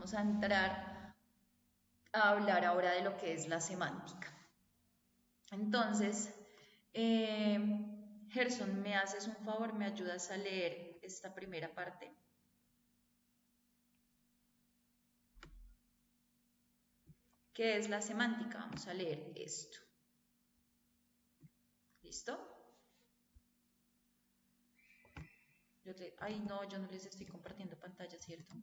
Vamos a entrar a hablar ahora de lo que es la semántica. Entonces, Gerson, ¿me haces un favor? ¿Me ayudas a leer esta primera parte? ¿Qué es la semántica? Vamos a leer esto. ¿Listo? Ay, no, yo no les estoy compartiendo pantalla, ¿cierto?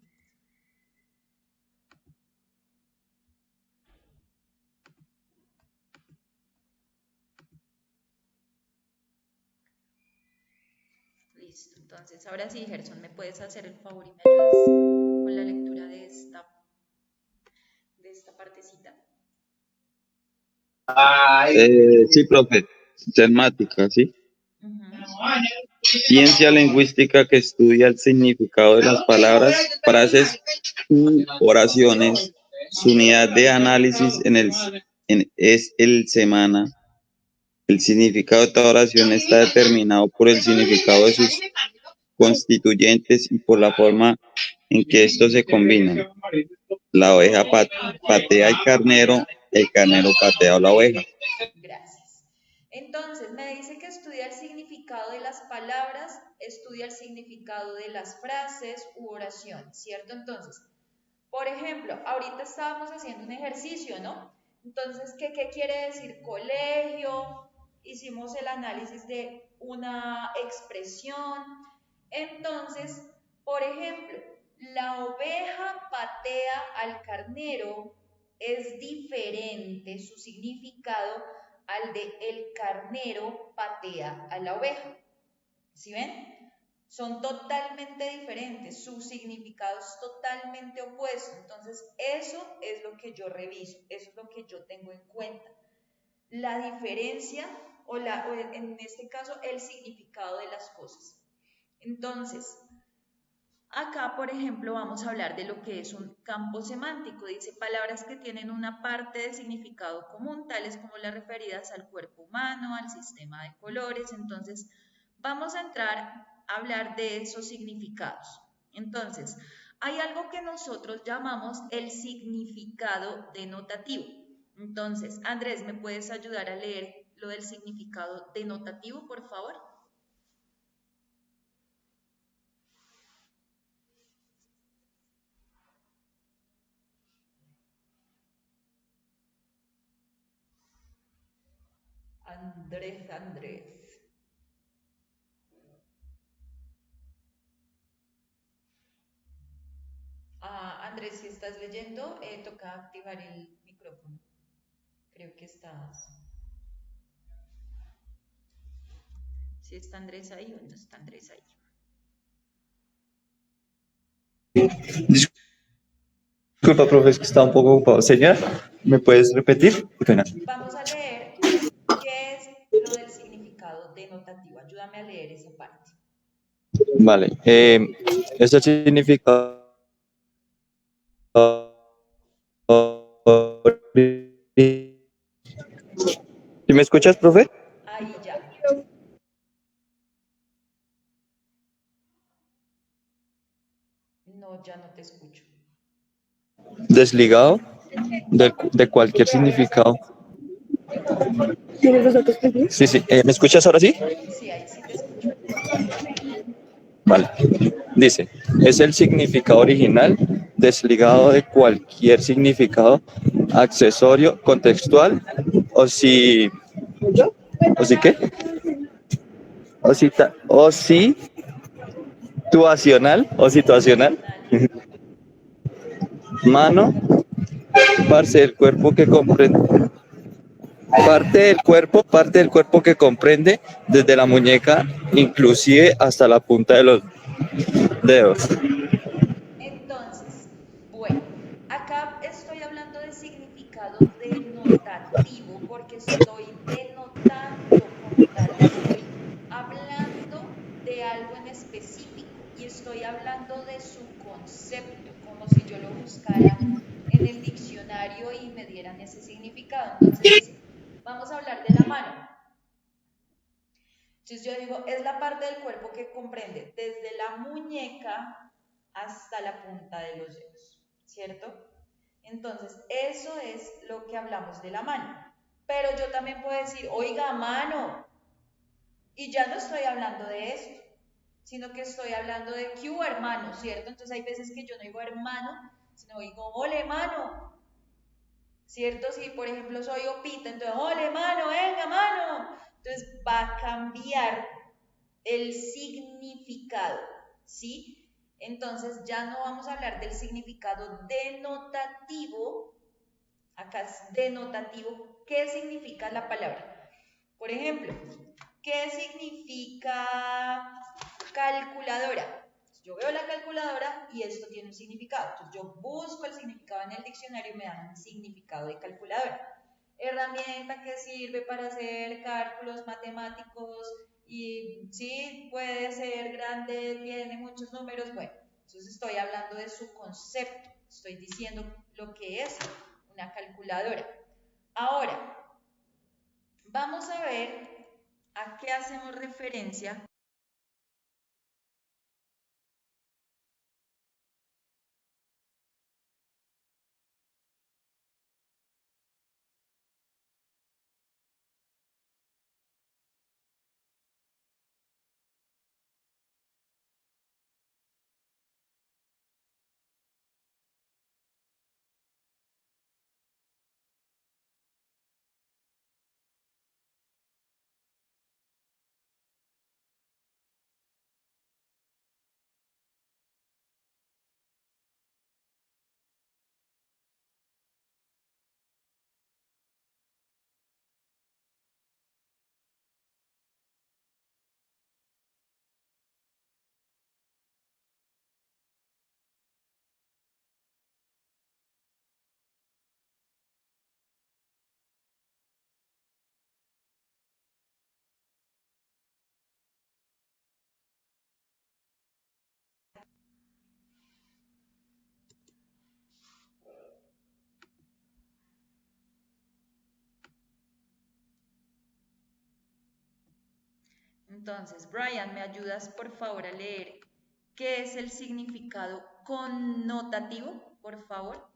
Listo, entonces ahora sí, Gerson, ¿me puedes hacer el favor y me ayudas con la lectura de esta partecita? Sí, profe. Temática, ¿sí? Ciencia lingüística que estudia el significado de las palabras, frases u oraciones. Su unidad de análisis es el semana. El significado de toda oración está determinado por el significado de sus constituyentes y por la forma en que estos se combinan. La oveja patea el carnero patea a la oveja. Gracias. Entonces, me dice que estudia el significado de las palabras, estudia el significado de las frases u oraciones, ¿cierto? Entonces, por ejemplo, ahorita estábamos haciendo un ejercicio, ¿no? Entonces, ¿qué quiere decir colegio? Hicimos el análisis de una expresión. Entonces, por ejemplo, la oveja patea al carnero es diferente su significado al de el carnero patea a la oveja. ¿Sí ven? Son totalmente diferentes, su significado es totalmente opuesto. Entonces, eso es lo que yo reviso, eso es lo que yo tengo en cuenta. La diferencia o en este caso el significado de las cosas. Entonces, acá, por ejemplo, vamos a hablar de lo que es un campo semántico. Dice palabras que tienen una parte de significado común, tales como las referidas al cuerpo humano, al sistema de colores. Entonces, vamos a entrar a hablar de esos significados. Entonces, hay algo que nosotros llamamos el significado denotativo. Entonces, Andrés, ¿me puedes ayudar a leer lo del significado denotativo, por favor? Andrés. Andrés, si estás leyendo, toca activar el micrófono. Creo que estás. Si está Andrés ahí o no está Andrés ahí. Disculpa, profe, es que estaba un poco ocupado. Señor, ¿me puedes repetir? Qué pena. Vamos a leer qué es lo del significado denotativo. Ayúdame a leer esa parte. Vale. Es el significado. ¿Sí me escuchas, profe? Ahí ya. No, ya no te escucho. Desligado de cualquier significado. ¿Tienes los datos perdidos? Sí, sí. ¿Me escuchas ahora sí? Sí, ahí sí te escucho. Vale. Dice, es el significado original desligado de cualquier significado accesorio, contextual o si... ¿O si qué? O situacional. Mano, parte del cuerpo que comprende desde la muñeca, inclusive hasta la punta de los dedos. Entonces, bueno, acá estoy hablando de significado denotativo porque estoy denotando como tal, estoy hablando de algo en específico y estoy hablando de su concepto, como si yo lo buscara en el diccionario y me dieran ese significado. Entonces dice, vamos a hablar de la mano. Entonces yo digo, es la parte del cuerpo que comprende desde la muñeca hasta la punta de los dedos, ¿cierto? Entonces, eso es lo que hablamos de la mano. Pero yo también puedo decir, oiga, mano, y ya no estoy hablando de eso, sino que estoy hablando de que hubo hermano, ¿cierto? Entonces hay veces que yo no digo hermano, sino digo, ole, mano, ¿cierto? Si por ejemplo soy opita, entonces, ole, mano, venga, mano. Entonces va a cambiar el significado, ¿sí? Entonces ya no vamos a hablar del significado denotativo, acá es denotativo, ¿qué significa la palabra? Por ejemplo, ¿qué significa calculadora? Yo veo la calculadora y esto tiene un significado. Entonces yo busco el significado en el diccionario y me dan un significado de calculadora. Herramienta que sirve para hacer cálculos matemáticos y sí, puede ser grande, tiene muchos números. Bueno, entonces estoy hablando de su concepto, estoy diciendo lo que es una calculadora. Ahora, vamos a ver a qué hacemos referencia. Entonces, Brian, ¿me ayudas por favor a leer qué es el significado connotativo, por favor?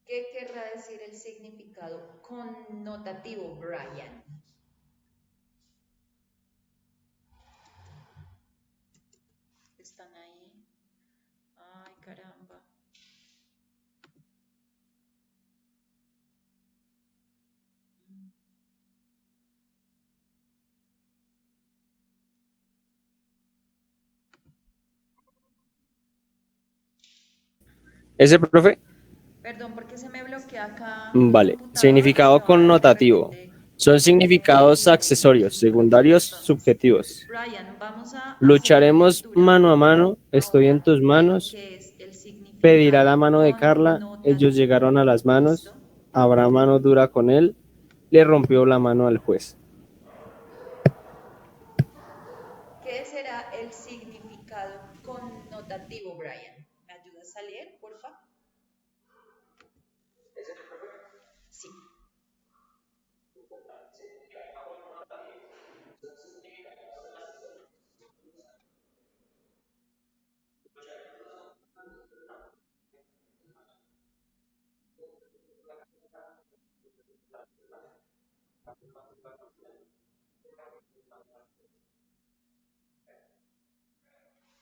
¿Qué querrá decir el significado connotativo, Brian? ¿Están ahí? Ay, caramba. ¿Ese, profe? Perdón, porque se me bloquea acá mi Vale. computador y Significado estaba de connotativo. repente. Son significados accesorios, secundarios, Entonces, subjetivos. Brian, vamos a hacer la Lucharemos lectura mano a mano, estoy en ahora tus de lo manos. que es el Pedirá significado la mano de Carla, ellos connotativo. llegaron a las ¿Listo? manos. Habrá mano dura con él. Le rompió la mano al juez. ¿Qué será el significado connotativo, Brian? ¿Me ayudas a leer, porfa? Sí.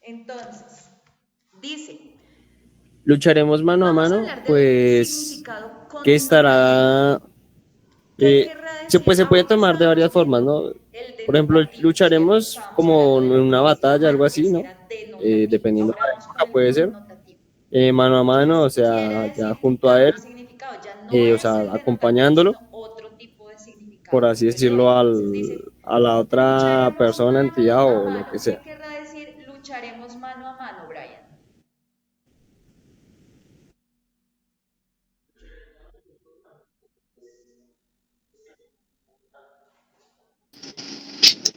Entonces, dice, Lucharemos mano a vamos a mano, hablar del pues significado que connotativo. estará, ¿Qué querrá decir? se puede Ahorita tomar de varias estábamos formas, viendo ¿no? el Por ejemplo, denotativo, ¿cierto? lucharemos Estábamos como hablando en de lo una que está batalla, mal, algo así, ese ¿no? era denotativo. Dependiendo de Ahora la vamos con época el puede ser. connotativo. Mano a mano, o Quiere sea, ya decir que junto a él, cambia el significado, ya no o es sea, el denotativo, acompañándolo, sino otro tipo de significado. por así Entonces yo decirlo, digo, entonces dice, a la otra lucharemos persona, mano entidad a o lo que mano. ¿Qué sea. querrá decir lucharemos mano a mano, Brian?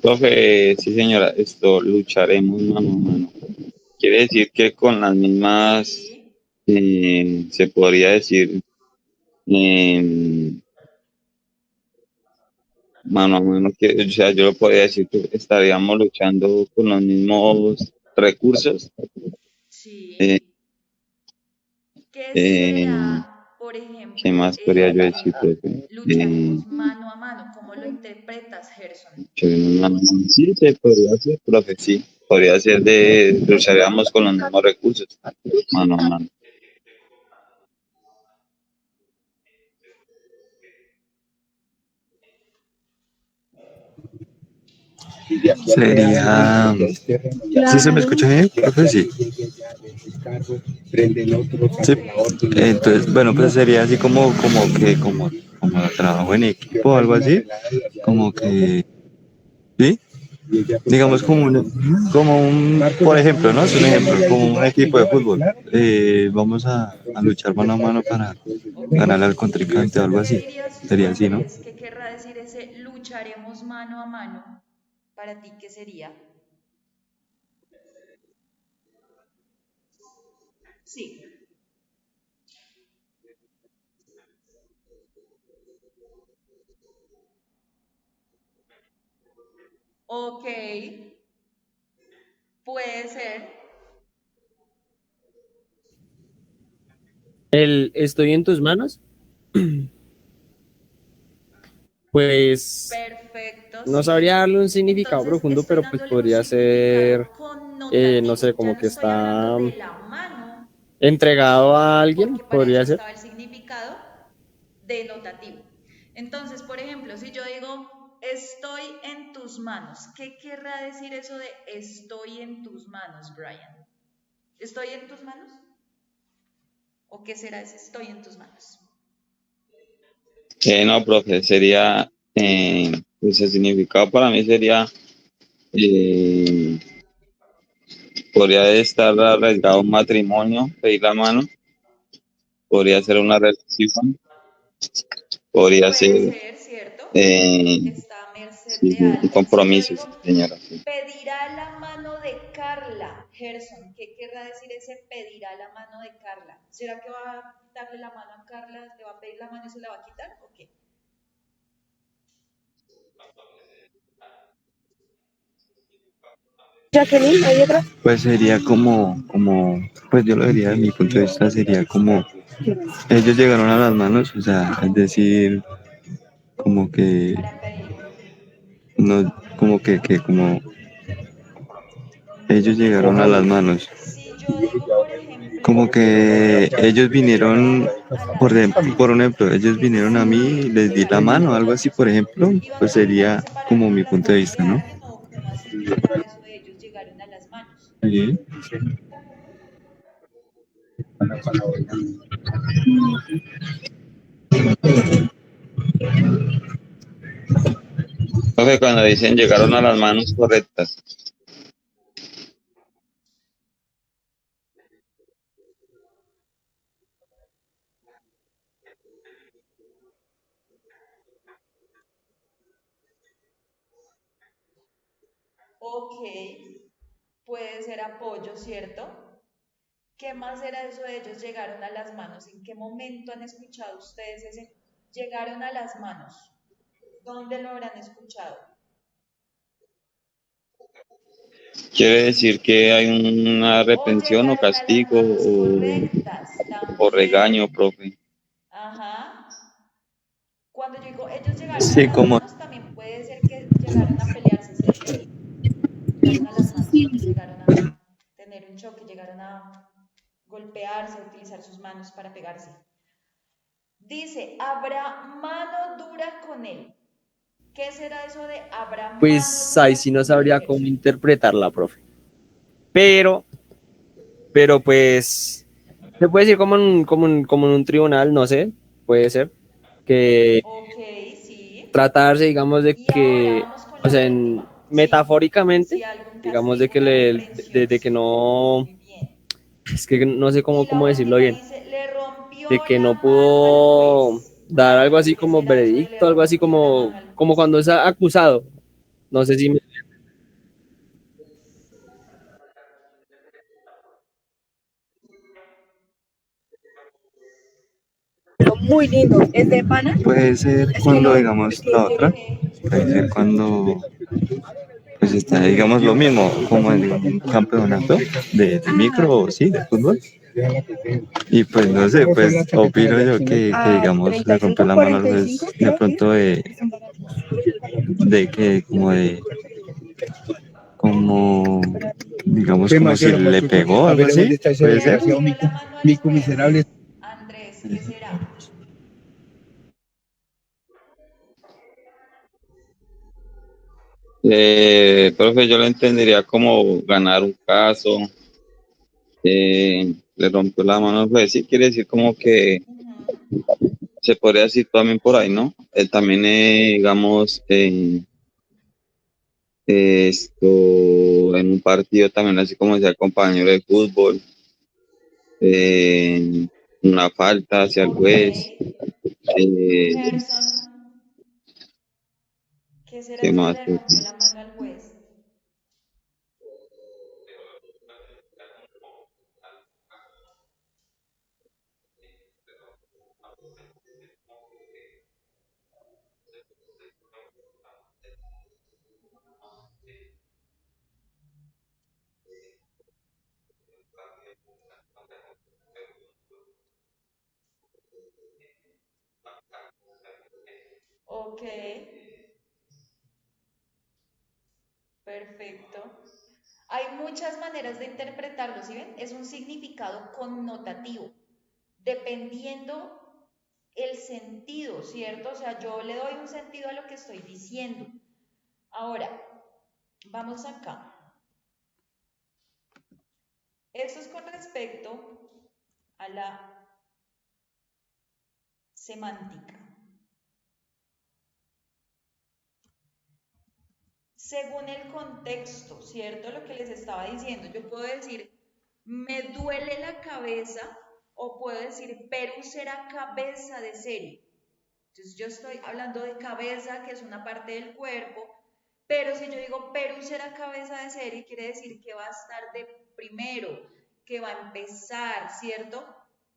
Profe, sí señora, esto lucharemos mano a mano. Quiere decir que con las mismas Sí. se podría decir, en mano a mano, que, o sea, yo lo podría decir que estaríamos luchando con los mismos recursos. eh, Sí. ¿Qué eh, será, por ¿Qué ejemplo, más podría yo decir, profe? lucharemos mano a mano? ¿Cómo lo interpretas, Gerson? Sí, se podría hacer, profe, sí. Podría ser de lucharíamos con los mismos recursos, mano a mano. Sería... ¿Sí se me escucha bien? Creo que sí. Sí. Ok, Entonces, bueno, pues sería así como trabajo en equipo o algo así. Como que, ¿sí? Digamos por ejemplo, ¿no? Es un ejemplo, como un equipo de fútbol. Vamos a luchar mano a mano para ok. ganarle al contrincante o algo ¿Qué así. dirías tú, Sería así, ¿no? Andrés? ¿Qué querrá decir ese lucharemos mano a mano? Para ti, ¿qué sería? Sí. Ok, puede ser. El estoy en tus manos, pues Perfecto, no sabría sí. darle un significado Entonces profundo, estoy pero pues dándole un podría ser, significado no sé, connotativo. Ya como no que estoy hablando está de la mano, entregado a alguien, porque para eso podría ser. estaba el significado denotativo. Entonces, por ejemplo, si yo digo estoy en tus manos, ¿qué querrá decir eso de estoy en tus manos, Brian? ¿Estoy en tus manos? ¿O qué será ese estoy en tus manos? No, profe, sería, pues el significado para mí sería, eh, podría estar arriesgado a un matrimonio, pedir la mano, podría ser una relación, podría Puede ser, ser, ¿cierto? eh, Está a merced sí, de sí, un alguien. Si yo compromiso, digo, sí, señora. Sí. pedirá la mano de Carla, Gerson, ¿qué querrá decir ese pedirá la mano de Carla? ¿Será que va a quitarle la mano a Carla, le va a pedir la mano y se la va a quitar? ¿O qué? Jacqueline, ¿hay otra? Pues sería pues yo lo diría desde mi punto de vista, sería como ellos llegaron a las manos, o sea, es decir, como que, Para pedir. no, como ellos llegaron a las manos. Si yo digo, por Como ejemplo, que ellos vinieron, llegaron a las por manos, ejemplo, ellos ¿qué vinieron a querrá mí, les di la llegaron a mano, las algo así, manos? por ejemplo, ¿Iban pues caminando sería como separados mi de las punto de manos de vista, ¿no? alguien o cómo así? ¿Qué querrá eso de ellos llegaron a las manos? Sí. Profe, cuando dicen llegaron a las manos correctas, Ok, puede ser apoyo, ¿cierto? ¿Qué más era eso de ellos llegaron a las manos? ¿En qué momento han escuchado ustedes ese llegaron a las manos? ¿Dónde lo habrán escuchado? quiere decir que hay una O reprensión o llegaron a las castigo manos correctas o regaño, también. profe. Ajá. Cuando yo digo ellos llegaron a Sí, las como, manos, también puede ser que llegaron a pelearse, ¿cierto? Llegaron a las manos porque llegaron a tener un choque, llegaron a golpearse, a utilizar sus manos para pegarse. Dice, habrá mano dura con él. ¿Qué será eso de habrá mano Pues ahí dura sí no con él, sabría cómo Gerson? interpretarla, profe. Pero, pero pues, se puede decir como en un tribunal, no sé, puede ser, que Ok, sí. tratarse, digamos, de Y ahora que, vamos con o la sea, última, ¿sí? metafóricamente, Si algún digamos, de castigo, que una reprensión, de que sí. no, Muy bien. es que no sé Y la cómo decirlo última bien, dice, le de rompió que la no mano al pudo juez, dar algo Brian. así ¿Qué como será eso de le veredicto, algo así rompió la mano al como juez? cuando es acusado. No sé si me... pero muy lindo. ¿Es de pana? Puede ser cuando, digamos, la otra. Puede ser cuando, pues está, digamos, lo mismo, como en un campeonato de micro, o sí, de fútbol. Y pues no sé, pues opino yo que digamos, le rompió la mano pues, de pronto de que, como, digamos, como si le pegó algo así, puede ser. ¿Quién le dio la mano al juez? Andrés, ¿qué será? Profe, yo lo entendería como ganar un caso, le rompió la mano, pues sí, quiere decir como que Ujú. se podría decir también por ahí, ¿no? Él también, digamos, en un partido también, así como sea compañero de fútbol, eh, una falta hacia el Ok. juez, eh, Gerson, ¿qué ¿qué será que más? le rompió la mano al juez? Ok, perfecto. Hay muchas maneras de interpretarlo, ¿sí ven? Es un significado connotativo, dependiendo el sentido, ¿cierto? O sea, yo le doy un sentido a lo que estoy diciendo. Ahora, vamos acá. Eso es con respecto a la semántica. Según el contexto, ¿cierto? Lo que les estaba diciendo, yo puedo decir, me duele la cabeza o puedo decir, Perú será cabeza de serie. Entonces yo estoy hablando de cabeza, que es una parte del cuerpo, pero si yo digo Perú será cabeza de serie, quiere decir que va a estar de primero, que va a empezar, ¿cierto?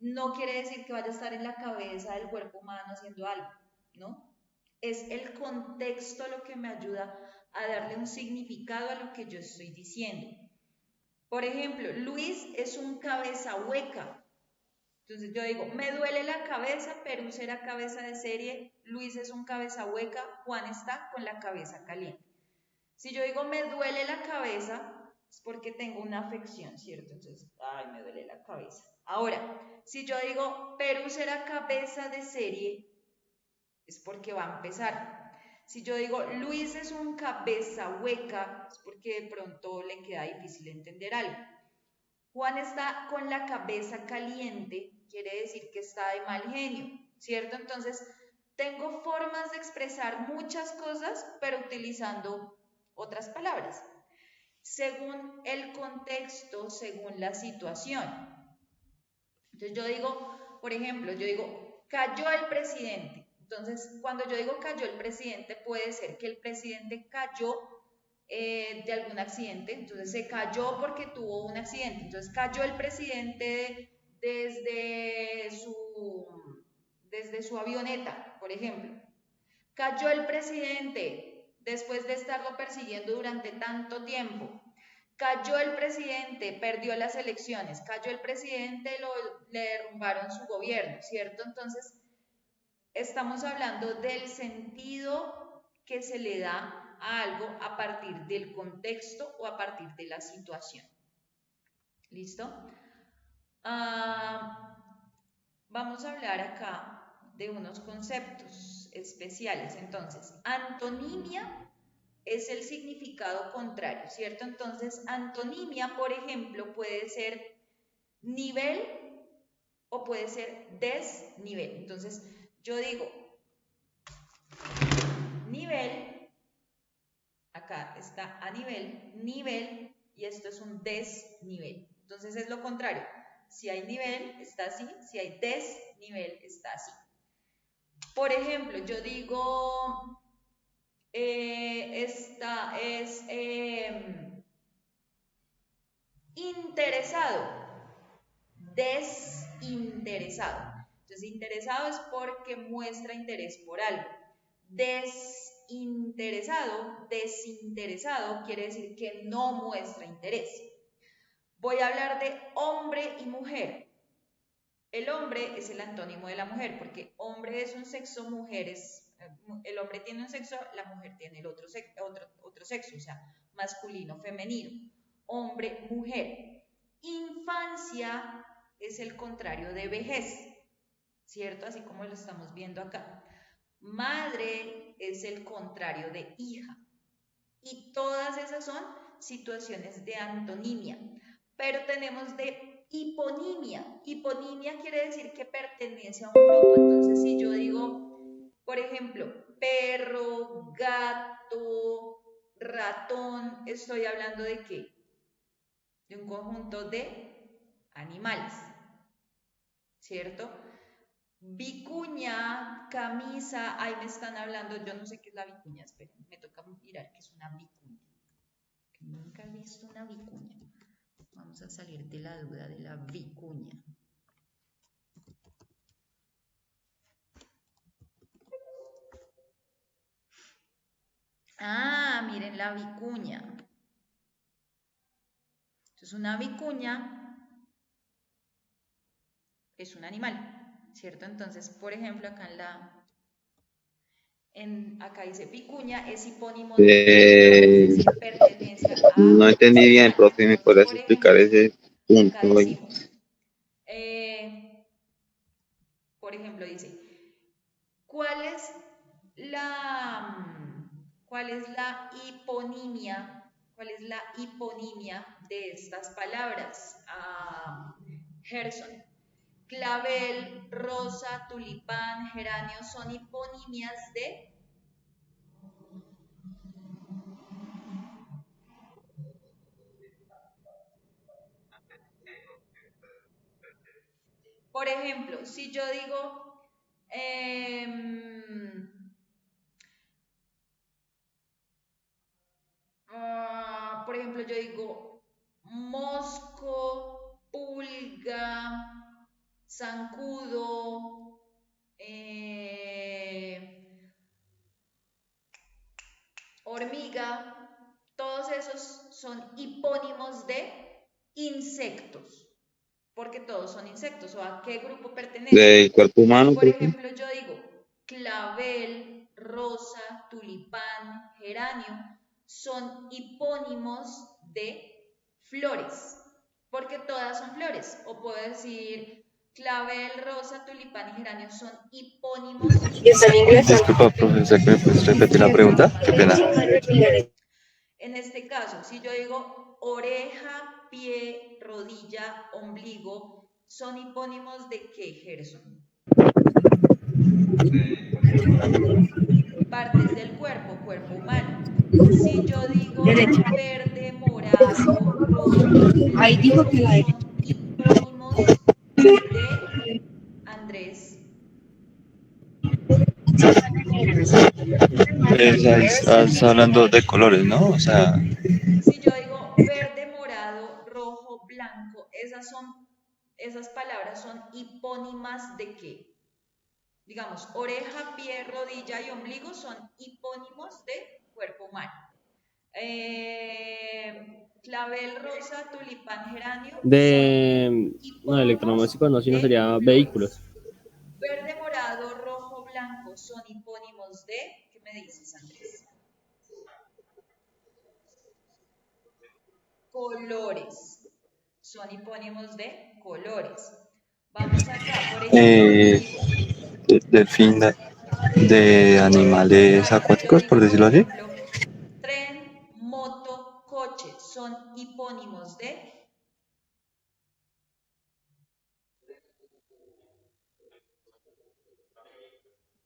No quiere decir que vaya a estar en la cabeza del cuerpo humano haciendo algo, ¿no? Es el contexto lo que me ayuda a darle un significado a lo que yo estoy diciendo. Por ejemplo, Luis es un cabeza hueca. Entonces yo digo, me duele la cabeza, Perú será cabeza de serie, Luis es un cabeza hueca, Juan está con la cabeza caliente. Si yo digo, me duele la cabeza, es porque tengo una afección, ¿cierto? Entonces, ay, me duele la cabeza. Ahora, si yo digo, Perú será cabeza de serie, es porque va a empezar. Si yo digo, Luis es un cabeza hueca, es porque de pronto le queda difícil entender algo. Juan está con la cabeza caliente, quiere decir que está de mal genio, ¿cierto? Entonces, tengo formas de expresar muchas cosas, pero utilizando otras palabras, según el contexto, según la situación. Entonces yo digo, por ejemplo, yo digo, cayó el presidente. Entonces, cuando yo digo cayó el presidente, puede ser que el presidente cayó de algún accidente. Entonces, se cayó porque tuvo un accidente. Entonces, cayó el presidente desde desde su avioneta, por ejemplo. Cayó el presidente después de estarlo persiguiendo durante tanto tiempo. Cayó el presidente, perdió las elecciones. Cayó el presidente, le derrumbaron su gobierno, ¿cierto? Entonces, estamos hablando del sentido que se le da a algo a partir del contexto o a partir de la situación. ¿Listo? Ah, vamos a hablar acá de unos conceptos especiales. Entonces, antonimia es el significado contrario, ¿cierto? Entonces, antonimia, por ejemplo, puede ser nivel o puede ser desnivel. Entonces, yo digo nivel, acá está a nivel, nivel, y esto es un desnivel. Entonces, es lo contrario. Si hay nivel, está así. Si hay desnivel, está así. Por ejemplo, yo digo, esta es interesado, desinteresado. Entonces, interesado es porque muestra interés por algo. Desinteresado quiere decir que no muestra interés. Voy a hablar de hombre y mujer. El hombre es el antónimo de la mujer, porque hombre es un sexo, mujer es, el hombre tiene un sexo, la mujer tiene el otro sexo, o sea, masculino, femenino. Hombre, mujer. Infancia es el contrario de vejez, ¿cierto? Así como lo estamos viendo acá. Madre es el contrario de hija. Y todas esas son situaciones de antonimia. Pero tenemos de hiponimia. Hiponimia quiere decir que pertenece a un grupo. Entonces, si yo digo, por ejemplo, perro, gato, ratón, estoy hablando de qué? De un conjunto de animales, ¿cierto? Vicuña, camisa, ahí me están hablando, yo no sé qué es la vicuña, esperen, me toca mirar qué es una vicuña. Que nunca he visto una vicuña. Vamos a salir de la duda de la vicuña. Ah, miren la vicuña. Entonces una vicuña es un animal, ¿cierto? Entonces, por ejemplo, acá acá dice vicuña, es hipónimo de Eh, es decir, pertenece no a entendí un bien, profe, animal. ¿me Entonces, podrías por explicar ejemplo, ese acá punto ahí? decimos, por ejemplo, dice, ¿cuál es cuál es la hiponimia? ¿Cuál es la hiponimia de estas palabras? Gerson. Clavel, rosa, tulipán, geranio son hiponimias de. Por ejemplo, si yo digo, por ejemplo, yo digo mosco, pulga, zancudo, hormiga, todos esos son hipónimos de insectos, porque todos son insectos, o a qué grupo pertenecen. ¿Del cuerpo humano, Por profe? ejemplo, yo digo clavel, rosa, tulipán, geranio, son hipónimos de flores, porque todas son flores. O puedo decir clavel, rosa, tulipán y geranio son hipónimos de Disculpa, profesor, ¿me puedes repetir la flores pregunta? Qué más pena. pequeñas. En este caso, si yo digo oreja, pie, rodilla, ombligo, ¿son hipónimos de qué, Gerson? Partes del cuerpo humano. Si yo digo verde, morado, rojo, blanco, son hipónimos de Andrés. Estás hablando de colores, ¿no? O sea, Si yo digo verde, morado, rojo, blanco, esas palabras son hipónimas de qué? Digamos, oreja, pie, rodilla y ombligo son hipónimos de cuerpo humano. Clavel, rosa, tulipán, geranio son No, hipónimos electrodomésticos no, sino de sería vehículos. flores. Verde, morado, rojo, blanco son hipónimos de, ¿qué me dices, Andrés? Colores. Son hipónimos de colores. Vamos acá, por ejemplo, yo eh, digo, del fin de animales exacto, yo acuáticos, por digo, por decirlo así. ejemplo, tren, moto, coche, son hipónimos de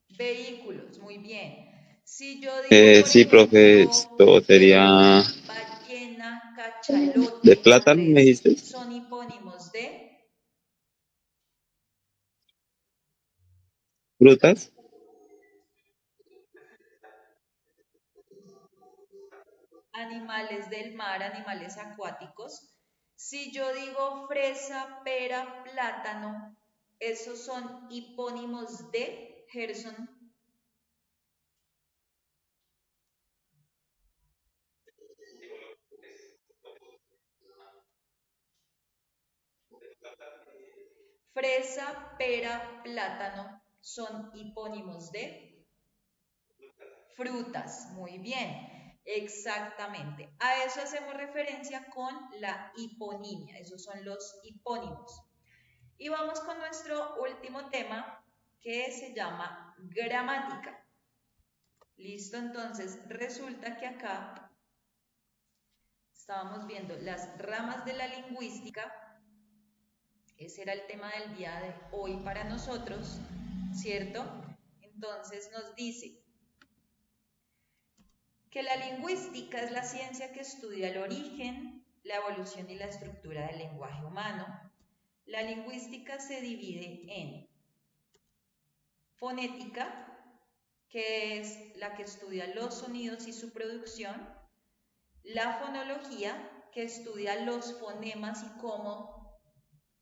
vehículos, muy bien. Si yo digo, por Sí, profe, ejemplo, esto sería ballena, de cachalote, plátano, me Andrés, dijiste. son hipónimos de Frutas. animales del mar, animales acuáticos. Si yo digo fresa, pera, plátano, Esos son hipónimos de Gerson. Fresa, pera, plátano son hipónimos de frutas. Muy bien, exactamente. A eso hacemos referencia con la hiponimia. Esos son los hipónimos. Y vamos con nuestro último tema que se llama gramática. Listo, entonces resulta que acá estábamos viendo las ramas de la lingüística. Ese era el tema del día de hoy para nosotros, ¿cierto? Entonces nos dice que la lingüística es la ciencia que estudia el origen, la evolución y la estructura del lenguaje humano. La lingüística se divide en fonética, que es la que estudia los sonidos y su producción, la fonología, que estudia los fonemas y cómo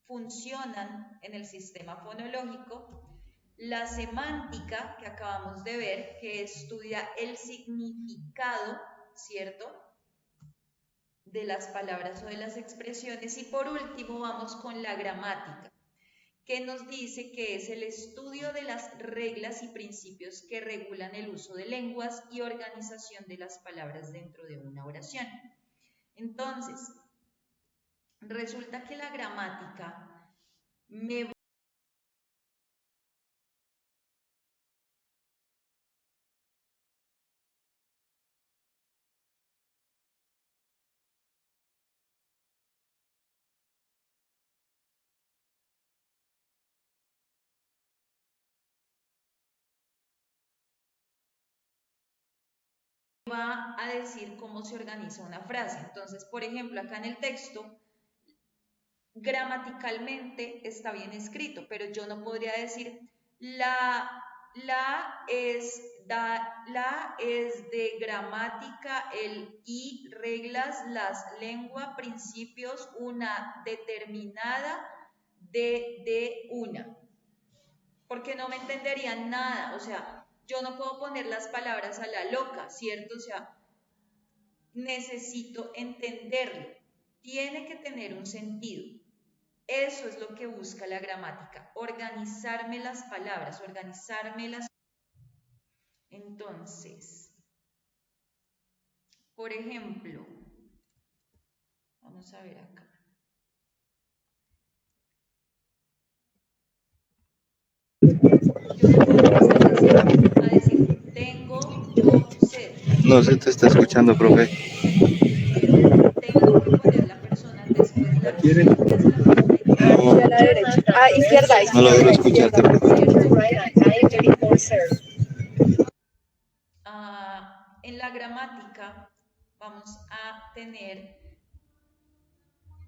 funcionan en el sistema fonológico, la semántica, que acabamos de ver, que estudia el significado, ¿cierto?, de las palabras o de las expresiones, y por último vamos con la gramática, que nos dice que es el estudio de las reglas y principios que regulan el uso de lenguas y organización de las palabras dentro de una oración. Entonces, resulta que la gramática me va a decir cómo se organiza una frase. Entonces, por ejemplo, acá en el texto, gramaticalmente está bien escrito, pero yo no podría decir la es de gramática, el y, reglas, las, lengua, principios, una determinada de una, porque no me entenderían nada. O sea, yo no puedo poner las palabras a la loca, ¿cierto? O sea, necesito entenderlo, tiene que tener un sentido. Eso es lo que busca la gramática, organizarme las palabras, organizarme las... Entonces, por ejemplo, vamos a ver acá. Yo no puedo empezar a decir, tengo yo sed. No se te está escuchando, profe. Pero tengo que poner la persona después la acción que hace la persona y No, A la derecha. Ah, izquierda, no izquierda. logro escucharte, profe. En la gramática vamos a tener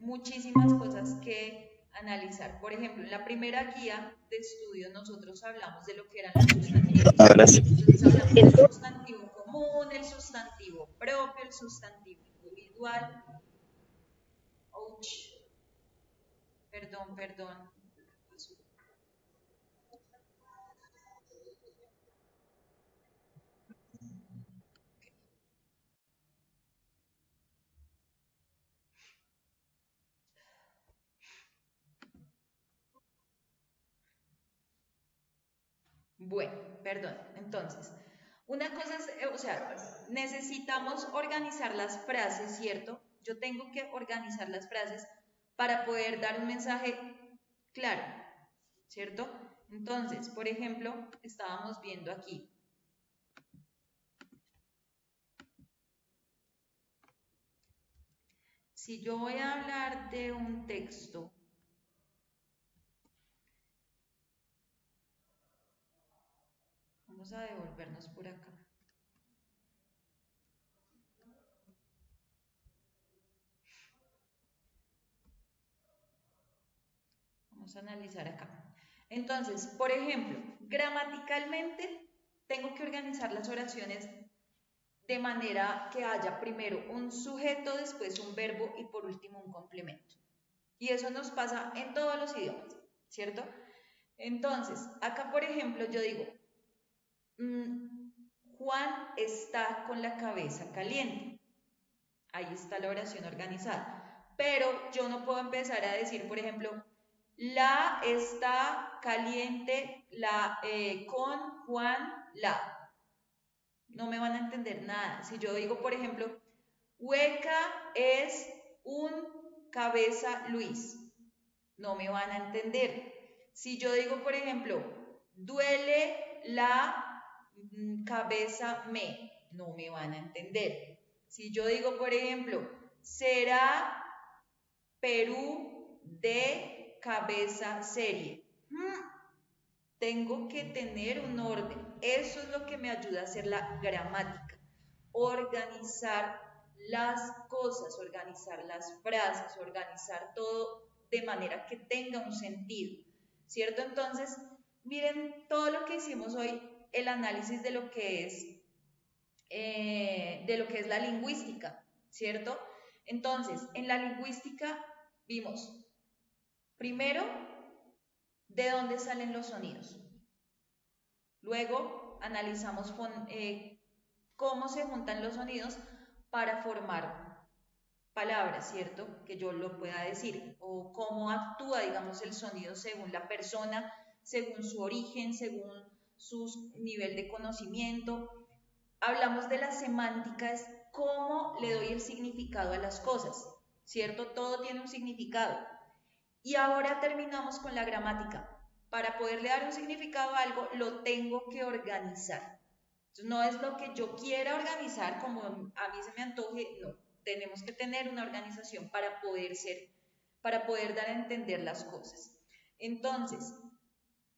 muchísimas cosas que analizar. Por ejemplo, en la primera guía de estudio nosotros hablamos de lo que eran los sustantivos. Ahora sí. Entonces hablamos del sustantivo común, el sustantivo propio, el sustantivo individual. Ouch. Perdón, perdón. Bueno, perdón. Entonces, una cosa es, o sea, necesitamos organizar las frases, ¿cierto? Yo tengo que organizar las frases para poder dar un mensaje claro, ¿cierto? Entonces, por ejemplo, estábamos viendo aquí. Si yo voy a hablar de un texto, vamos a devolvernos por acá. Vamos a analizar acá. Entonces, por ejemplo, gramaticalmente tengo que organizar las oraciones de manera que haya primero un sujeto, después un verbo y por último un complemento. Y eso nos pasa en todos los idiomas, ¿cierto? Entonces, acá por ejemplo yo digo, mm, Juan está con la cabeza caliente. Ahí está la oración organizada. Pero yo no puedo empezar a decir, por ejemplo, la está caliente con Juan la. No me van a entender nada. Si yo digo, por ejemplo, Hueca es un cabeza Luis, no me van a entender. Si yo digo, por ejemplo, duele la cabeza me, no me van a entender. Si yo digo, por ejemplo, será Perú de cabeza serie, tengo que tener un orden. Eso es lo que me ayuda a hacer la gramática. Organizar las cosas, organizar las frases, organizar todo de manera que tenga un sentido, ¿cierto? Entonces, miren todo lo que hicimos hoy, el análisis de lo que es la lingüística, ¿cierto? Entonces, en la lingüística vimos, primero, de dónde salen los sonidos. Luego, analizamos cómo se juntan los sonidos para formar palabras, ¿cierto? Que yo lo pueda decir, o cómo actúa, digamos, el sonido según la persona, según su origen, según su nivel de conocimiento. Hablamos de la semántica, es cómo le doy el significado a las cosas, ¿cierto? Todo tiene un significado. Y ahora terminamos con la gramática. Para poderle dar un significado a algo, lo tengo que organizar. Entonces, no es lo que yo quiera organizar como a mí se me antoje, no. Tenemos que tener una organización para poder dar a entender las cosas. Entonces,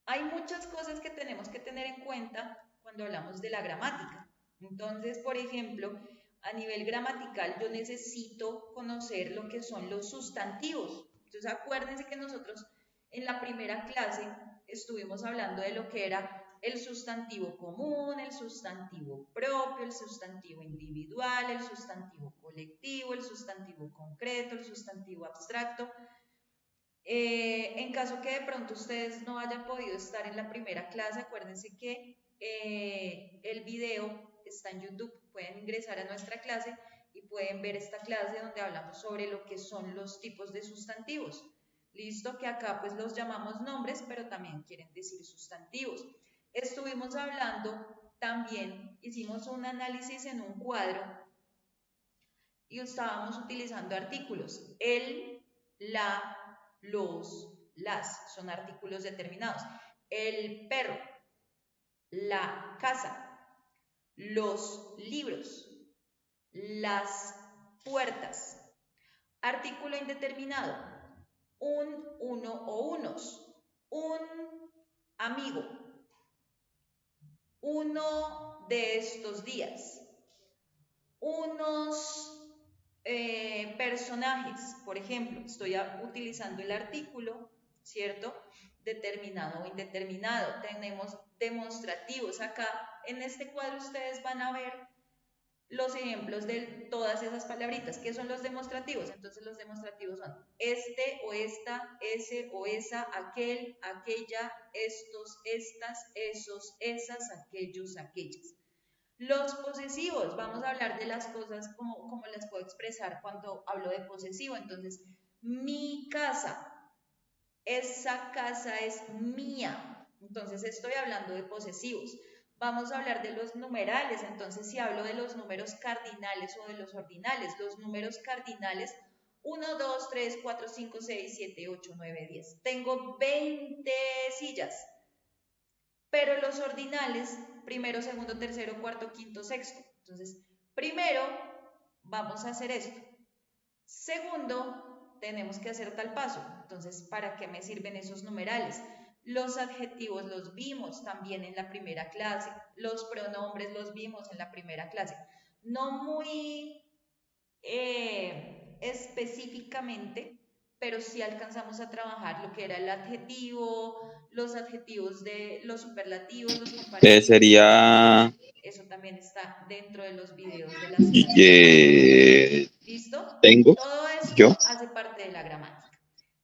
hay muchas cosas que tenemos que tener en cuenta cuando hablamos de la gramática. Entonces, por ejemplo, a nivel gramatical yo necesito conocer lo que son los sustantivos. Entonces, acuérdense que nosotros en la primera clase estuvimos hablando de lo que era el sustantivo común, el sustantivo propio, el sustantivo individual, el sustantivo colectivo, el sustantivo concreto, el sustantivo abstracto. En caso que de pronto ustedes no hayan podido estar en la primera clase, acuérdense que el video está en YouTube. Pueden ingresar a nuestra clase y pueden ver esta clase donde hablamos sobre lo que son los tipos de sustantivos. Listo, que acá pues los llamamos nombres, pero también quieren decir sustantivos. Estuvimos hablando también, hicimos un análisis en un cuadro y estábamos utilizando artículos. El, la, los, las, son artículos determinados. El perro, la casa, los libros, las puertas. Artículo indeterminado, un, uno o unos, un amigo, uno de estos días, unos personajes, por ejemplo, estoy utilizando el artículo, ¿cierto? Determinado o indeterminado. Tenemos demostrativos. Acá en este cuadro ustedes van a ver los ejemplos de todas esas palabritas. ¿Qué son los demostrativos? Entonces los demostrativos son este o esta, ese o esa, aquel, aquella, estos, estas, esos, esas, aquellos, aquellas. Los posesivos, vamos a hablar de las cosas como las puedo expresar cuando hablo de posesivo. Entonces, mi casa, esa casa es mía. Entonces, estoy hablando de posesivos. Vamos a hablar de los numerales. Entonces, si hablo de los números cardinales o de los ordinales, los números cardinales 1, 2, 3, 4, 5, 6, 7, 8, 9, 10. Tengo 20 sillas. Pero los ordinales, primero, segundo, tercero, cuarto, quinto, sexto. Entonces, primero vamos a hacer esto. Segundo, tenemos que hacer tal paso. Entonces, ¿para qué me sirven esos numerales? Los adjetivos los vimos también en la primera clase. Los pronombres los vimos en la primera clase. No muy específicamente, pero sí alcanzamos a trabajar lo que era el adjetivo, los adjetivos de los superlativos, los comparativos. Sería Eso también está dentro de los videos de la semana. ¿Listo? tengo Todo eso yo. hace parte de la gramática.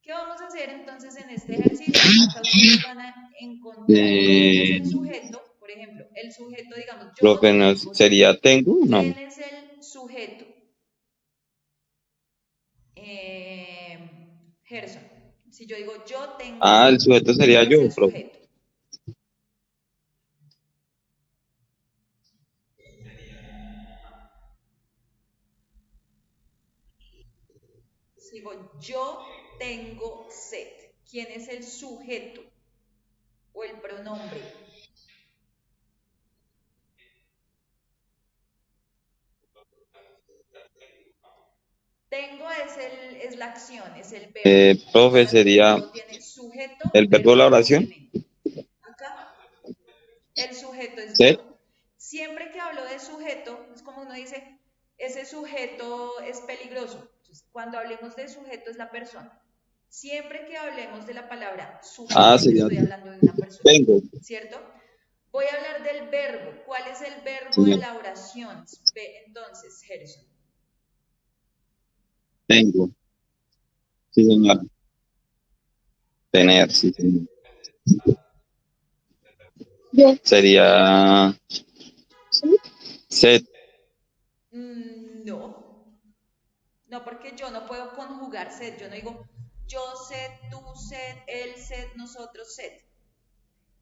¿Qué vamos a hacer entonces en este ejercicio? Acá ustedes van a encontrar quién es Eh, el sujeto. Por ejemplo, el sujeto, digamos, profe, yo ¿no tengo sed. sería tengo? No. ¿Quién es el sujeto? Gerson. Si yo digo yo tengo Ah, sed, el sujeto sería ¿quién es yo, el profe. sujeto? Si digo yo tengo sed, ¿quién es el sujeto o el pronombre? Tengo es la acción, es el verbo. Profe, Acuérdate que sería todo tiene sujeto, el verbo de verbo la y oración. complemento. Acá el sujeto es ¿Sí? yo. Siempre que hablo de sujeto, es como uno dice, ese sujeto es peligroso. Entonces, cuando hablemos de sujeto es la persona. Siempre que hablemos de la palabra Ah, sujeto, sería estoy hablando de una persona, tengo. ¿cierto? Voy a hablar del verbo. ¿Cuál es el verbo de Sería la oración? Entonces, Gerson. tengo. Sí, señora. Tener, sí, señor. Sería set. No, no, porque yo no puedo conjugar sed. Yo no digo yo sed, tú sed, él sed, nosotros sed.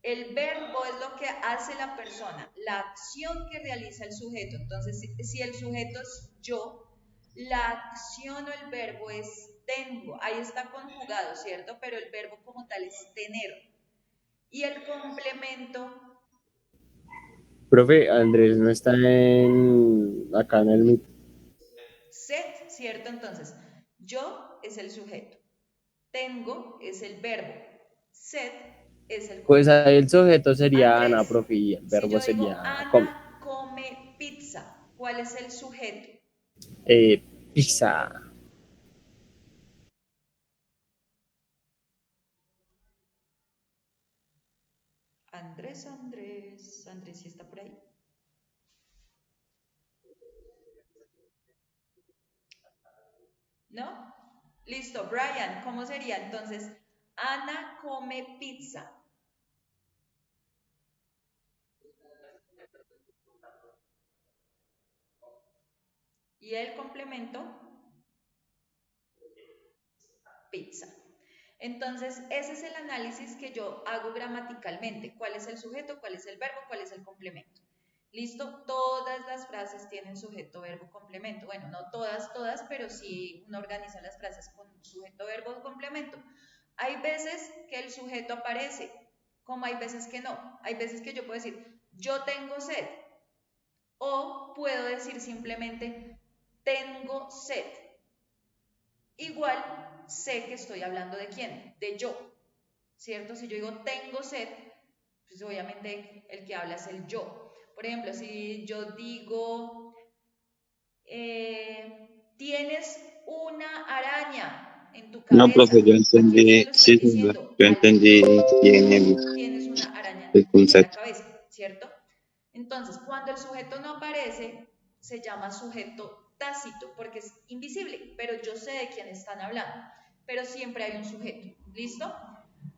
El verbo es lo que hace la persona, la acción que realiza el sujeto. Entonces, si el sujeto es yo, la acción o el verbo es tengo. Ahí está conjugado, ¿cierto? Pero el verbo como tal es tener. Y el complemento, Profe, Andrés no está acá en el Meet. set, ¿cierto? Entonces, yo es el sujeto, tengo es el verbo, set es el Pues ahí el complemento. sujeto sería Ana, Andrés, profe, y el si verbo yo digo sería come. Ana come pizza, ¿cuál es el sujeto? Pizza. Andrés, ¿sí está por ahí? ¿No? Listo, Brian, ¿cómo sería entonces? Ana come pizza. Y el complemento, pizza. Entonces, ese es el análisis que yo hago gramaticalmente. ¿Cuál es el sujeto? ¿Cuál es el verbo? ¿Cuál es el complemento? ¿Listo? Todas las frases tienen sujeto, verbo, complemento. Bueno, no todas, todas, pero sí uno organiza las frases con sujeto, verbo, complemento. Hay veces que el sujeto aparece, como hay veces que no. Hay veces que yo puedo decir, yo tengo sed. O puedo decir simplemente, tengo sed. Igual sé que estoy hablando de quién, de yo, ¿cierto? Si yo digo tengo sed, pues obviamente el que habla es el yo. Por ejemplo, si yo digo tienes una araña en tu No, cabeza, profe, yo ¿a quién se entendí, lo estoy sí, señor. diciendo? Yo Al entendí yo. bien Tienes una araña el en la concepto. cabeza, ¿cierto? Entonces, cuando el sujeto no aparece, se llama sujeto tácito, porque es invisible, pero yo sé de quién están hablando, pero siempre hay un sujeto, ¿listo?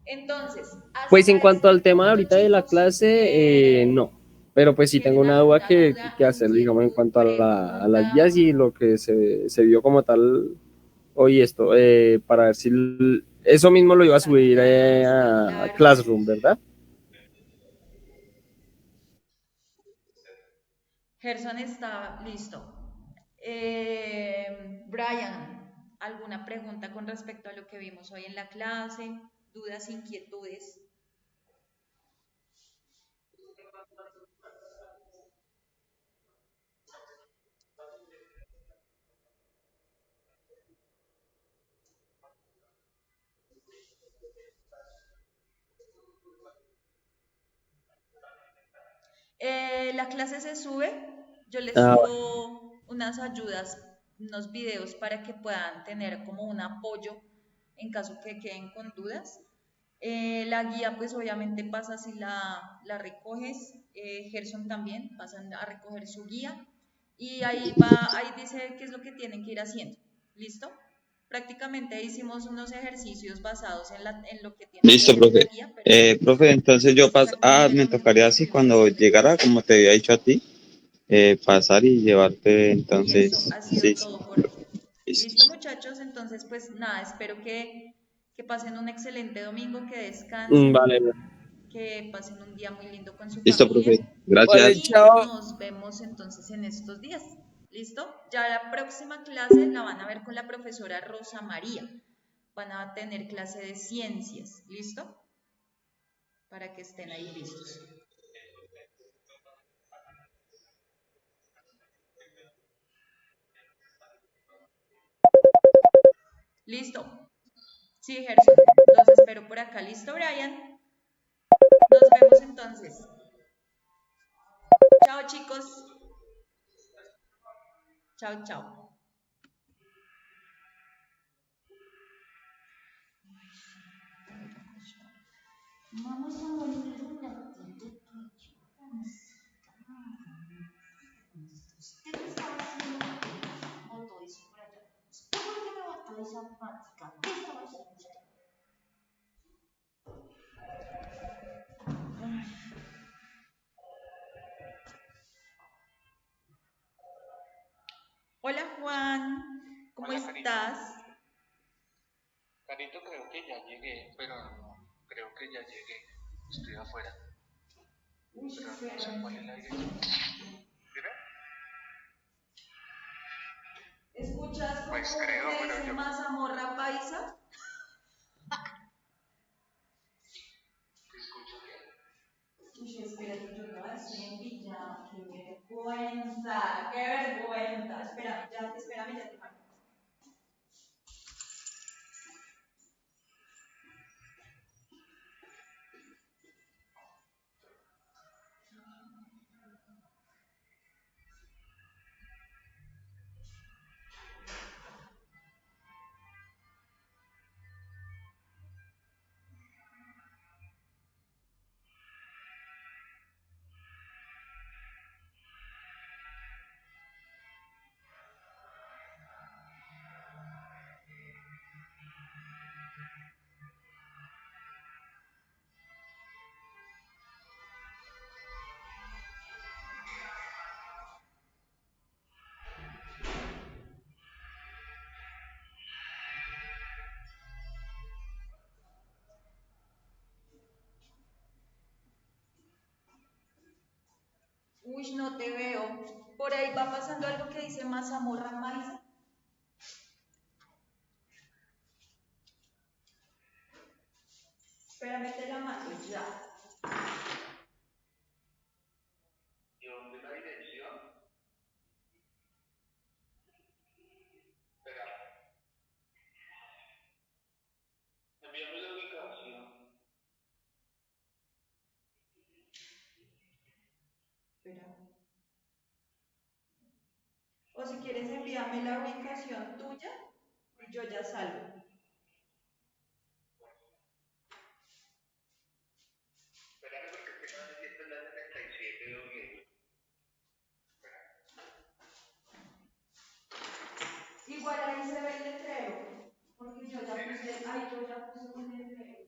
Entonces, Pues en hasta cuanto este al tema de punto, ahorita de la chicos, clase, no. Pero pues sí tengo ¿tienen una duda alguna duda, que hacer, digamos, en inquietud, cuanto a las guías y pregunta? lo que se vio como tal hoy esto, para ver si eso mismo lo iba a subir Exactamente, a claro que sí. Classroom, ¿verdad? Gerson está listo. Brian, ¿alguna pregunta con respecto a lo que vimos hoy en la clase? ¿Dudas, inquietudes? La clase se sube, yo les Ah, subo unas ayudas, unos videos para que puedan tener como un apoyo en caso que queden con dudas. La guía pues obviamente pasa si la recoges, Gerson también pasan a recoger su guía y ahí va, ahí dice qué es lo que tienen que ir haciendo. ¿Listo? prácticamente hicimos unos ejercicios basados en lo que tiene que Listo, ver en la profe. guía, pero Profe, entonces yo me exactamente lo mismo tocaría que así estuvimos cuando haciendo. llegara, como te había dicho a ti, pasar y llevarte, Y eso entonces, ha sido sí, todo por hoy. Listo, listo. muchachos, entonces pues nada, espero que pasen un excelente domingo, que Vale, descansen, que pasen un día muy lindo con su Listo, familia profe. Gracias. vale, y chao. nos vemos entonces en estos días. ¿Listo? Ya la próxima clase la van a ver con la profesora Rosa María. Van a tener clase de ciencias. ¿Listo? Para que estén ahí listos. ¿Listo? Sí, Gerson. Los espero por acá. ¿Listo, Brian? Nos vemos entonces. Chao, chicos. Chao, chao. Vamos a volver un ratito ¿Qué te estaba haciendo? Botó eso por allá. ¿Por qué me botó esa mática? ¿Qué estaba haciendo usted? Hola, Juan. ¿Cómo Hola, estás? Carito, creo que ya llegué, pero no, creo que ya llegué. Estoy afuera, Uy, pero no sé cuál es la espérame. dirección. ¿Dime? ¿Escuchas Pues como uno creo, que pero dice yo... mazamorra paisa? ¿Te escucho bien? Uy, espérate, yo todavía estoy en pijama. ¡Qué vergüenza! ¡Qué vergüenza! Espérame, ya te marco. Uy, no te veo. Por ahí va pasando algo que dice mazamorra paisa. Espérame, te la mando ya. ¿Y dónde es la dirección? Espera, envíame la ubicación. Espera. O si quieres envíame la ubicación tuya y yo ya salgo. Espérame porque es que no sé si esta es la 77 doble. Igual ahí se ve el letrero. Porque yo ya puse, ay, yo ya puse un letrero.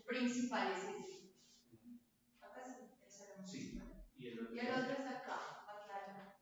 principal es ese. Acá sí, ese era el principal. Y el otro es acá, acá.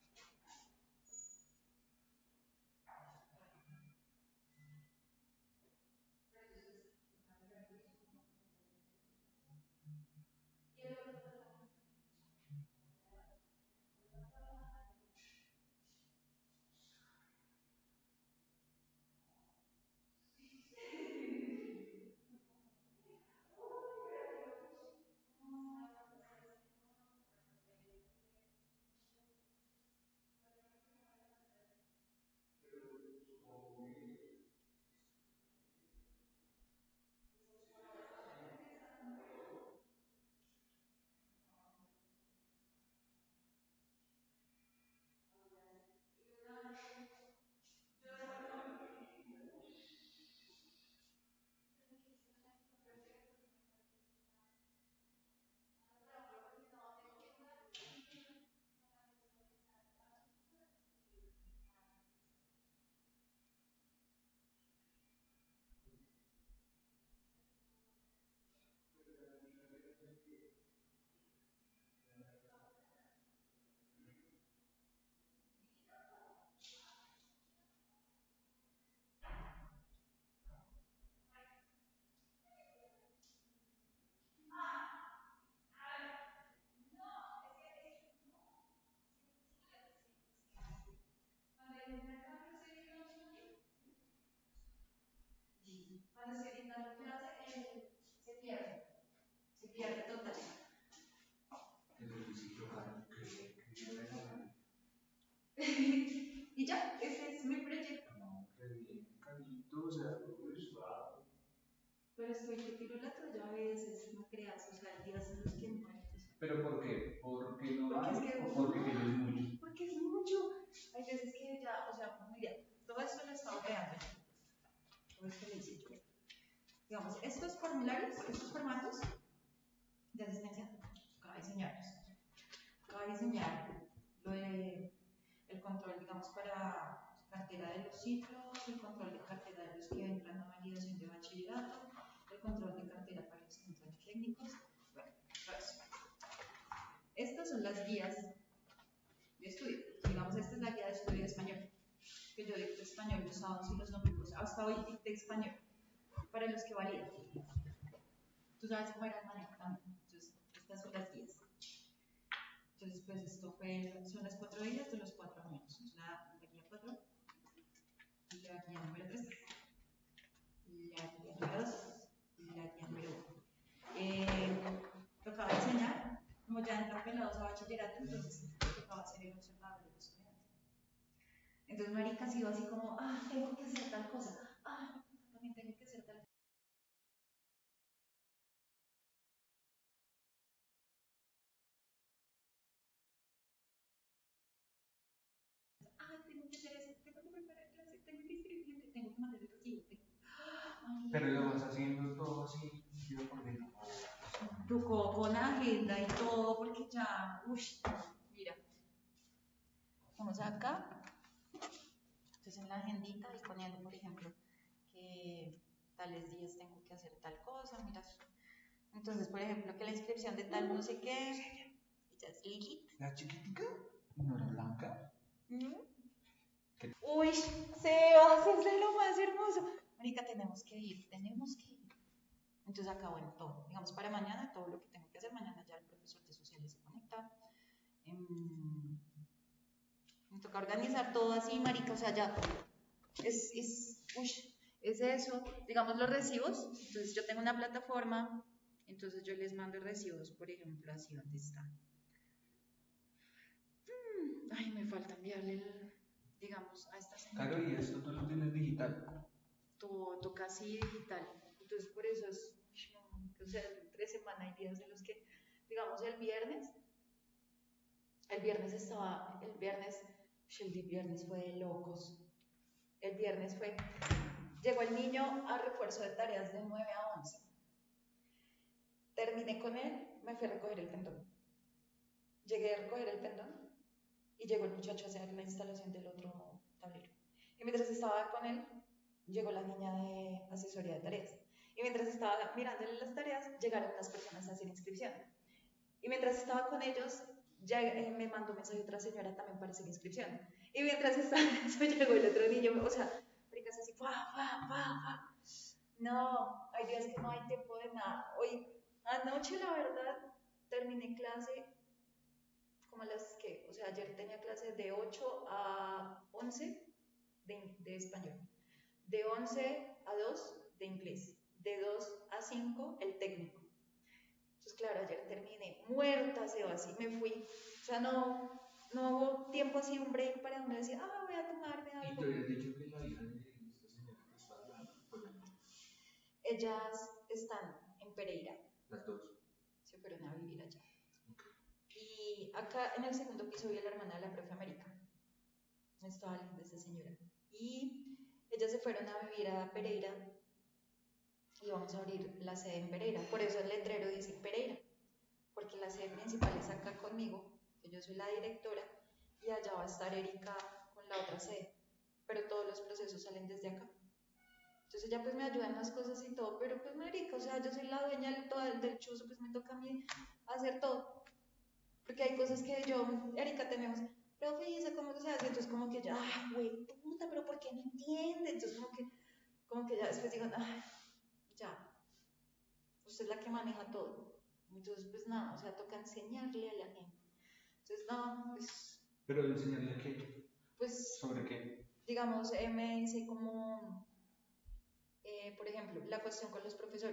Cuando se edita la clase, se pierde total. Y ya, ese es mi proyecto. No, qué bien, Carito, o sea, suave. Pero estoy que tiro la toalla a veces, no creas, o sea, hay días en los que no hay. ¿Pero por qué? ¿Porque no Porque hay es que, o porque tienes mucho? porque es mucho. Hay veces que ya, o sea, mira, todo esto lo he estado creando yo. Todo esto lo hice yo. Digamos, estos formularios, estos formatos de asistencia, acaba de diseñarlos. Acaba de diseñar lo de el control, digamos, para cartera de los ciclos, el control de cartera de los que entran a validación de bachillerato, el control de cartera para los que entran técnicos. Bueno, todo eso. Estas son las guías de estudio. Digamos, esta es la guía de estudio de español, que yo dicto español los sábados y los domingos. Hasta hoy dicté español para los que validan. Tú sabes cómo era el manejo también. Entonces, estas son las guías. Entonces, pues esto son las 4 guías de los 4 años. La guía 4, la guía número 3, la guía número 2 y la guía número 1. Tocaba enseñar, como ya entran pelados a bachillerato, entonces tocaba hacer el observador de los estudiantes. Entonces, marica, ha sido así como, tengo que hacer tal cosa, también tengo que hacer tal cosa. Tengo que hacer eso, tengo que preparar clase, tengo que escribirle, tengo que mandar el recibo, Pero lo vas haciendo todo así, yo porque no. Tocó con agenda y todo, porque ya, mira, vamos acá, entonces en la agendita y poniendo, por ejemplo, que tales días tengo que hacer tal cosa, mira, entonces, por ejemplo, que la inscripción de tal no sé qué, ella es Lili. ¿La chiquitica? ¿No era blanca? Uy, Sebas, es lo más hermoso. Marica, tenemos que ir. Entonces acá, bueno, todo, digamos, para mañana, todo lo que tengo que hacer, mañana ya el profesor de sociales se conecta. Me toca organizar todo así, marica, o sea, ya, es eso, digamos, los recibos. Entonces yo tengo una plataforma, entonces yo les mando recibos, por ejemplo, así donde está. Ay, me falta enviarle, digamos, a esta señora. Claro, y esto tú lo tienes digital. Todo casi digital. Entonces, por eso es, o sea, entre semana hay días en los que, digamos, el viernes fue de locos. El viernes llegó el niño a refuerzo de tareas de 9 a 11. Terminé con él, me fui a recoger el pendón. Llegué a recoger el pendón y llegó el muchacho a hacer la instalación del otro tablero. Y mientras estaba con él, llegó la niña de asesoría de tareas. Y mientras estaba mirándole las tareas, llegaron unas personas a hacer inscripción. Y mientras estaba con ellos, ya me mandó un mensaje otra señora también para hacer inscripción. Y mientras estaba en eso, llegó el otro niño, o sea, fricas así, fa, fa, fa, fa. No, hay días que no hay tiempo de nada. Hoy, anoche, la verdad, terminé clase como a las que, o sea, ayer tenía clase de 8 a 11 de español, de 11 a 2 de inglés, de 2 a 5 el técnico. Entonces, claro, ayer terminé muerta, así, me fui. O sea, no hubo tiempo así, un break para donde decía, voy a tomarme Y algo. tú habías dicho que la hija de esta señora que está hablando, pues, Ellas están en Pereira, las dos. se fueron a vivir allá. Y acá en el segundo piso vi a la hermana de la profe América. Estaba linda esa señora. Y ellas se fueron a vivir a Pereira y vamos a abrir la sede en Pereira. Por eso el letrero dice Pereira, porque la sede principal es acá conmigo, que yo soy la directora, y allá va a estar Erika con la otra sede. Pero todos los procesos salen desde acá. Entonces ella pues me ayuda en las cosas y todo, pero pues marica, o sea, yo soy la dueña del chuzo, pues me toca a mí hacer todo. Porque hay cosas que yo, Erika, tenemos, profe, ¿y eso cómo se hace? Entonces como que ya, güey, puta, pero ¿por qué no entiende? Entonces como que ya después digo, ya, usted es la que maneja todo. Entonces pues nada, o sea, toca enseñarle a la gente. Entonces no, pues... Pero enseñarle qué, pues, sobre qué. digamos, me dice como, por ejemplo, la cuestión con los profesores.